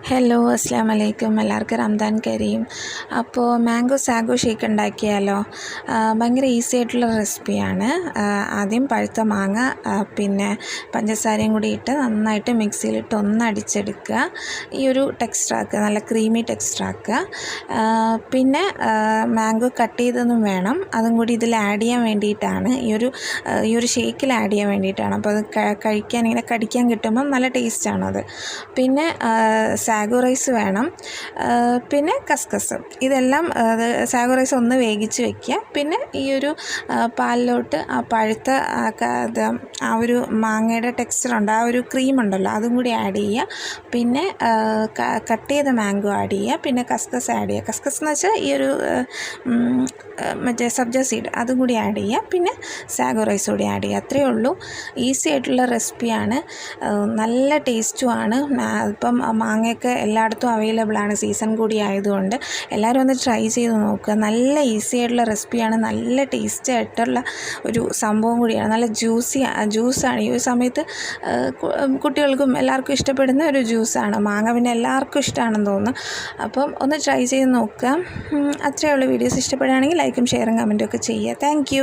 Hello അസ്സാം വലൈക്കും. എല്ലാവർക്കും റംദാൻ കരീം. അപ്പോൾ മാംഗോ സാഗോ ഷേക്ക് ഉണ്ടാക്കിയാലോ? ഭയങ്കര ഈസി ആയിട്ടുള്ള റെസിപ്പിയാണ്. ആദ്യം പഴുത്ത മാങ്ങ പിന്നെ പഞ്ചസാരയും കൂടി ഇട്ട് നന്നായിട്ട് മിക്സിയിലിട്ട് ഒന്ന് അടിച്ചെടുക്കുക. ഈ ഒരു ടെക്സ്ചറാക്കുക, നല്ല ക്രീമി ടെക്സ്ചറാക്കുക. പിന്നെ മാംഗോ കട്ട് ചെയ്തൊന്നും വേണം, അതും കൂടി ഇതിൽ ആഡ് ചെയ്യാൻ വേണ്ടിയിട്ടാണ്, ഈ ഒരു ഷേക്കിൽ ആഡ് ചെയ്യാൻ വേണ്ടിയിട്ടാണ്. അപ്പോൾ അത് കഴിക്കാൻ ഇങ്ങനെ കടിക്കാൻ കിട്ടുമ്പം നല്ല ടേസ്റ്റാണത്. പിന്നെ സാഗോ റൈസ് വേണം, പിന്നെ കസ്കസ്. ഇതെല്ലാം സാഗോ റൈസ് ഒന്ന് വേവിച്ച് വയ്ക്കുക. പിന്നെ ഈ ഒരു പാലിലോട്ട് ആ പഴുത്ത ആ ഒരു മാങ്ങയുടെ ടെക്സ്ചറുണ്ട്, ആ ഒരു ക്രീം ഉണ്ടല്ലോ, അതും കൂടി ആഡ് ചെയ്യുക. പിന്നെ കട്ട് ചെയ്ത മാംഗോ ആഡ് ചെയ്യുക. പിന്നെ കസ്കസ് ആഡ് ചെയ്യുക. കസ്കസ് എന്ന് വെച്ചാൽ ഈ ഒരു മറ്റേ സബ്ജ സീഡ്, അതും കൂടി ആഡ് ചെയ്യുക. പിന്നെ സാഗോ റൈസ് കൂടി ആഡ് ചെയ്യുക. അത്രയേ ഉള്ളൂ. ഈസി ആയിട്ടുള്ള റെസിപ്പിയാണ്, നല്ല ടേസ്റ്റുമാണ്. ഇപ്പം മാങ്ങയൊക്കെ എല്ലായിടത്തും അവൈലബിൾ ആണ്, സീസൺ കൂടി ആയതുകൊണ്ട് എല്ലാവരും ഒന്ന് ട്രൈ ചെയ്ത് നോക്കുക. നല്ല ഈസി ആയിട്ടുള്ള റെസിപ്പിയാണ്, നല്ല ടേസ്റ്റി ആയിട്ടുള്ള ഒരു സംഭവം കൂടിയാണ്. നല്ല ജ്യൂസാണ്. ഈ ഒരു സമയത്ത് കുട്ടികൾക്കും എല്ലാവർക്കും ഇഷ്ടപ്പെടുന്ന ഒരു ജ്യൂസാണ്. മാങ്ങ പിന്നെ എല്ലാവർക്കും ഇഷ്ടമാണെന്ന് തോന്നുന്നു. അപ്പം ഒന്ന് ട്രൈ ചെയ്ത് നോക്കുക. അത്രയേ ഉള്ളൂ. വീഡിയോസ് ഇഷ്ടപ്പെടുകയാണെങ്കിൽ ലൈക്കും ഷെയറും കമൻറ്റും ഒക്കെ ചെയ്യുക. താങ്ക്